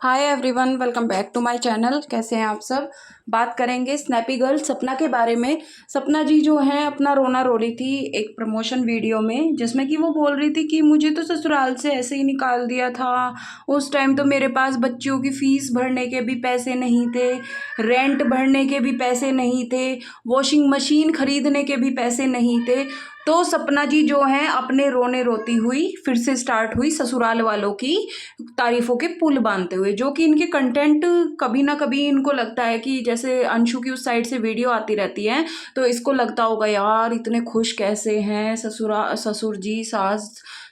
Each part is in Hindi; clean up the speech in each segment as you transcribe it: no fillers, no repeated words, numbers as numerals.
Hi everyone, welcome back to my channel. कैसे हैं आप सब। बात करेंगे स्नैपी गर्ल सपना के बारे में। सपना जी जो हैं अपना रोना रो रही थी एक प्रमोशन वीडियो में, जिसमें कि वो बोल रही थी कि मुझे तो ससुराल से ऐसे ही निकाल दिया था। उस टाइम तो मेरे पास बच्चियों की फ़ीस भरने के भी पैसे नहीं थे, रेंट भरने के भी पैसे नहीं थे, वॉशिंग मशीन खरीदने के भी पैसे नहीं थे। तो सपना जी जो हैं अपने रोने रोती हुई फिर से स्टार्ट हुई ससुराल वालों की तारीफों के पुल बांधते हुए, जो कि इनके कंटेंट कभी ना कभी इनको लगता है कि जैसे अंशु की उस साइड से वीडियो आती रहती है तो इसको लगता होगा यार इतने खुश कैसे हैं ससुर जी,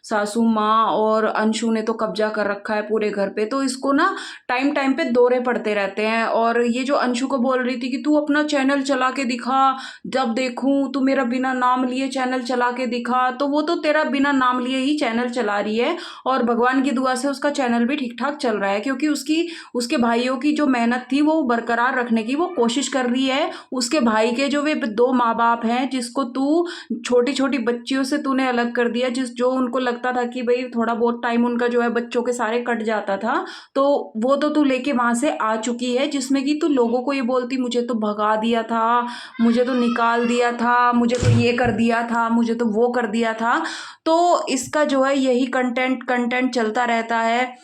सासू माँ और अंशु ने तो कब्जा कर रखा है पूरे घर पे। तो इसको ना टाइम टाइम पे दौरे पड़ते रहते हैं। और ये जो अंशु को बोल रही थी कि तू अपना चैनल चला के दिखा, जब देखूं तू मेरा बिना नाम लिए चैनल चला के दिखा, तो वो तो तेरा बिना नाम लिए ही चैनल चला रही है। और भगवान की दुआ से उसका चैनल भी ठीक ठाक चल रहा है, क्योंकि उसके भाइयों की जो मेहनत थी वो बरकरार रखने की वो कोशिश कर रही है। उसके भाई के जो वे दो माँ बाप हैं जिसको तू छोटी छोटी बच्चियों से तूने अलग कर दिया, जो उनको लगता था कि भाई थोड़ा बहुत टाइम उनका जो है बच्चों के सारे कट जाता था, तो वो तो तू लेके वहां से आ चुकी है, जिसमें कि तू लोगों को ये बोलती मुझे तो भगा दिया था, मुझे तो निकाल दिया था, मुझे तो ये कर दिया था, मुझे तो वो कर दिया था। तो इसका जो है यही कंटेंट कंटेंट चलता रहता है।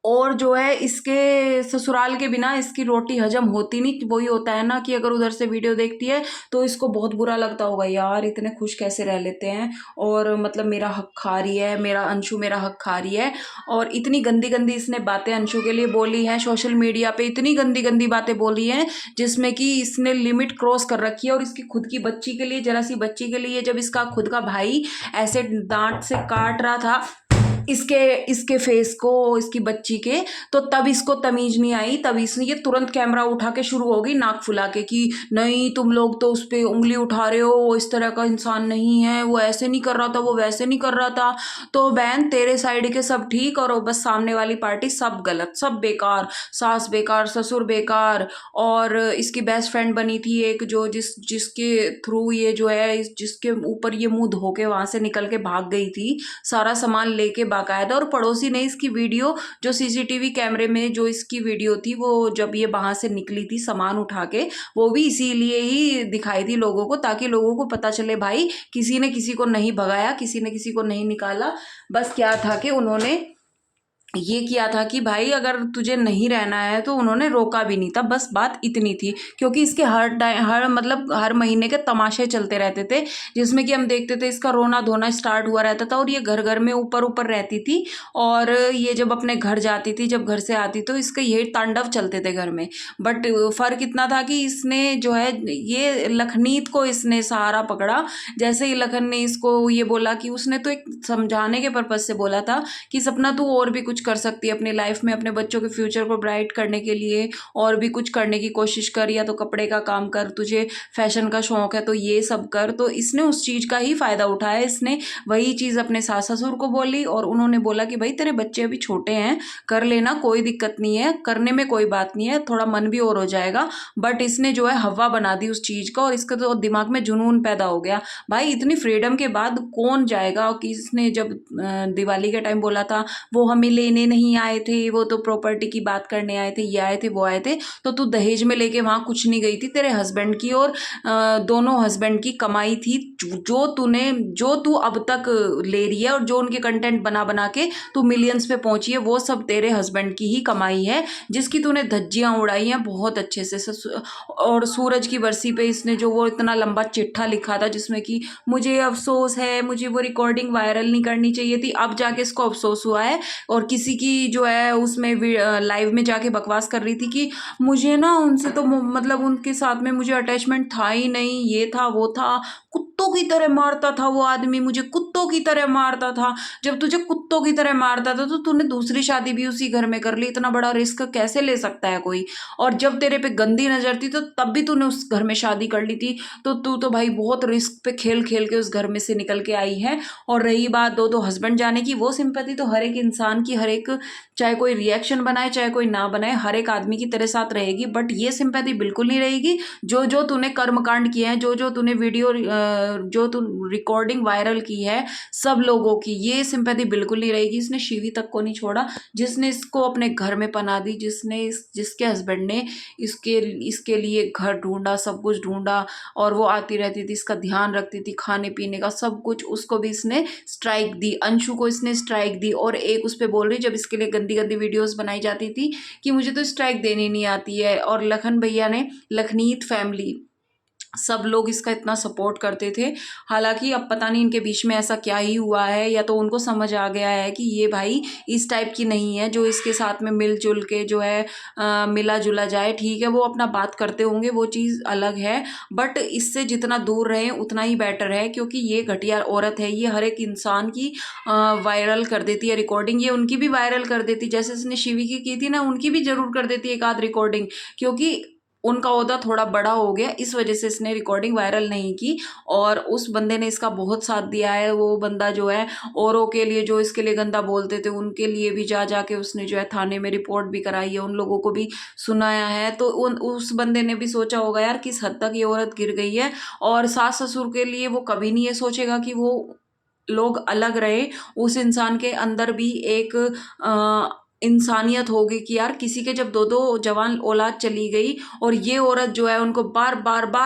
और जो है इसके ससुराल के बिना इसकी रोटी हजम होती नहीं। वही होता है ना कि अगर उधर से वीडियो देखती है तो इसको बहुत बुरा लगता होगा, यार इतने खुश कैसे रह लेते हैं, और मतलब मेरा हक खा रही है, मेरा अंशु मेरा हक खा रही है। और इतनी गंदी गंदी इसने बातें अंशु के लिए बोली हैं सोशल मीडिया पे, इतनी गंदी गंदी बातें बोली हैं जिसमें कि इसने लिमिट क्रॉस कर रखी है। और इसकी खुद की बच्ची के लिए, जरा सी बच्ची के लिए, जब इसका खुद का भाई ऐसे दांत से काट रहा था इसके इसके फेस को, इसकी बच्ची के, तो तब इसको तमीज नहीं आई। तब इसने ये तुरंत कैमरा उठा के शुरू हो गई नाक फुला के कि नहीं तुम लोग तो उस पर उंगली उठा रहे हो, वो इस तरह का इंसान नहीं है, वो ऐसे नहीं कर रहा था, वो वैसे नहीं कर रहा था। तो बहन तेरे साइड के सब ठीक और बस सामने वाली पार्टी सब गलत, सब बेकार, सास बेकार, ससुर बेकार। और इसकी बेस्ट फ्रेंड बनी थी एक, जो जिसके थ्रू ये जो है, जिसके ऊपर ये मुंह धो के वहां से निकल के भाग गई थी सारा सामान लेके बाकायदा। और पड़ोसी ने इसकी वीडियो, जो सीसीटीवी कैमरे में जो इसकी वीडियो थी, वो जब ये वहां से निकली थी सामान उठा के, वो भी इसीलिए ही दिखाई थी लोगों को, ताकि लोगों को पता चले भाई किसी ने किसी को नहीं भगाया, किसी ने किसी को नहीं निकाला। बस क्या था कि उन्होंने ये किया था कि भाई अगर तुझे नहीं रहना है तो उन्होंने रोका भी नहीं था, बस बात इतनी थी। क्योंकि इसके हर मतलब हर महीने के तमाशे चलते रहते थे, जिसमें कि हम देखते थे इसका रोना धोना स्टार्ट हुआ रहता था। और ये घर घर में ऊपर ऊपर रहती थी, और ये जब अपने घर जाती थी, जब घर से आती तो इसके यही तांडव चलते थे घर में। बट फर्क इतना था कि इसने जो है ये लखनीत को इसने सहारा पकड़ा। जैसे ही लखन ने इसको ये बोला कि उसने तो एक समझाने के पर्पज से बोला था कि सपना तू और भी कुछ कर सकती है अपनी लाइफ में, अपने बच्चों के फ्यूचर को ब्राइट करने के लिए और भी कुछ करने की कोशिश कर, या तो कपड़े का काम कर, तुझे फैशन का शौक है तो ये सब कर। तो इसने उस चीज़ का ही फ़ायदा उठाया। इसने वही चीज़ अपने सास ससुर को बोली, और उन्होंने बोला कि भाई तेरे बच्चे अभी छोटे हैं, कर लेना, कोई दिक्कत नहीं है, करने में कोई बात नहीं है, थोड़ा मन भी और हो जाएगा। बट इसने जो है हवा बना दी उस चीज़ का, और इसका तो दिमाग में जुनून पैदा हो गया। भाई इतनी फ्रीडम के बाद कौन जाएगा। कि इसने जब दिवाली के टाइम बोला था वो हमें लेने नहीं आए थे, वो तो प्रॉपर्टी की बात करने आए थे, ये आए थे वो आए थे, तो तू दहेज में लेके वहां कुछ नहीं गई थी। तेरे हस्बैंड की और दोनों हस्बैंड की कमाई थी, जो तू अब तक ले रही है, और जो उनके कंटेंट बना बना के तू मिलियंस पे पहुंची है, वो सब तेरे हस्बैंड की ही कमाई है, जिसकी तूने धज्जियां उड़ाई हैं बहुत अच्छे से। और सूरज की बरसी पे इसने जो वो इतना लंबा चिट्ठा लिखा था, जिसमें कि मुझे अफसोस है, मुझे वो रिकॉर्डिंग वायरल नहीं करनी चाहिए थी, अब जाके इसको अफसोस हुआ है। और किसी की जो है उसमें लाइव में जाके बकवास कर रही थी कि मुझे ना उनसे तो मतलब उनके साथ में मुझे अटैचमेंट था ही नहीं, ये था वो था, कुत्तों की तरह मारता था वो आदमी, मुझे कुत्तों की तरह मारता था। जब तुझे कुत्तों की तरह मारता था तो तूने दूसरी शादी भी उसी घर में कर ली, इतना बड़ा रिस्क कैसे ले सकता है कोई। और जब तेरे पे गंदी नजर थी तो तब भी तूने उस घर में शादी कर ली थी। तो तू तो भाई बहुत रिस्क पे खेल खेल के उस घर में से निकल के आई है। और रही बात दो हस्बैंड जाने की, वो सिंपैथी तो हर एक इंसान की, हर एक, चाहे कोई रिएक्शन बनाए चाहे कोई ना बनाए, हर एक आदमी की तेरे साथ रहेगी, बट ये सिंपैथी बिल्कुल नहीं रहेगी। जो जो तूने कर्मकांड किए हैं, जो जो तूने वीडियो जो तू रिकॉर्डिंग वायरल की है सब लोगों की, ये सिंपैथी बिल्कुल नहीं रहेगी। इसने शिवी तक को नहीं छोड़ा, जिसने इसको अपने घर में पनाह दी, जिसके हस्बैंड ने इसके इसके लिए घर ढूंढा, सब कुछ ढूंढा, और वो आती रहती थी, इसका ध्यान रखती थी, खाने पीने का सब कुछ, उसको भी इसने स्ट्राइक दी, अंशु को इसने स्ट्राइक दी। और एक उस पर बोल रही, जब इसके लिए गंदी गंदी वीडियोस बनाई जाती थी कि मुझे तो स्ट्राइक देनी नहीं आती है। और लखन भैया ने, लखनीत फैमिली, सब लोग इसका इतना सपोर्ट करते थे। हालांकि अब पता नहीं इनके बीच में ऐसा क्या ही हुआ है, या तो उनको समझ आ गया है कि ये भाई इस टाइप की नहीं है जो इसके साथ में मिलजुल के जो है मिला जुला जाए। ठीक है, वो अपना बात करते होंगे, वो चीज़ अलग है, बट इससे जितना दूर रहें उतना ही बेटर है, क्योंकि ये घटिया औरत है। ये हर एक इंसान की वायरल कर देती है रिकॉर्डिंग, ये उनकी भी वायरल कर देती, जैसे इसने शिवी की थी ना, उनकी भी जरूर कर देती है एक आध रिकॉर्डिंग, क्योंकि उनका ओहदा थोड़ा बड़ा हो गया, इस वजह से इसने रिकॉर्डिंग वायरल नहीं की। और उस बंदे ने इसका बहुत साथ दिया है। वो बंदा जो है औरों के लिए, जो इसके लिए गंदा बोलते थे, उनके लिए भी जा जाके उसने जो है थाने में रिपोर्ट भी कराई है, उन लोगों को भी सुनाया है। तो उस बंदे ने भी सोचा होगा यार किस हद तक ये औरत गिर गई है। और सास ससुर के लिए वो कभी नहीं ये सोचेगा कि वो लोग अलग रहे। उस इंसान के अंदर भी एक इंसानियत होगी कि यार किसी के जब दो दो जवान औलाद चली गई, और ये औरत जो है उनको बार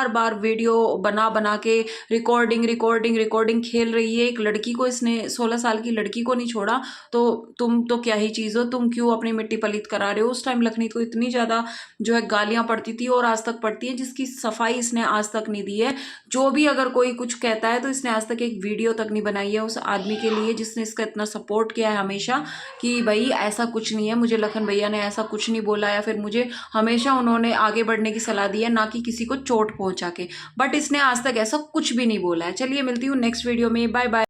बार वीडियो बना बना के रिकॉर्डिंग खेल रही है। एक लड़की को, इसने 16 साल की लड़की को नहीं छोड़ा, तो तुम तो क्या ही चीज़ हो, तुम क्यों अपनी मिट्टी पलीत करा रहे हो। उस टाइम लखनीत को इतनी ज़्यादा जो है गालियाँ पड़ती थी, और आज तक पड़ती है, जिसकी सफाई इसने आज तक नहीं दी है। जो भी अगर कोई कुछ कहता है तो इसने आज तक एक वीडियो तक नहीं बनाई है उस आदमी के लिए जिसने इसका इतना सपोर्ट किया है हमेशा, कि भाई ऐसा कुछ नहीं है, मुझे लखन भैया ने ऐसा कुछ नहीं बोला, या फिर मुझे हमेशा उन्होंने आगे बढ़ने की सलाह दी है, ना कि किसी को चोट पहुंचा के। बट इसने आज तक ऐसा कुछ भी नहीं बोला है। चलिए मिलती हूँ नेक्स्ट वीडियो में, बाय बाय।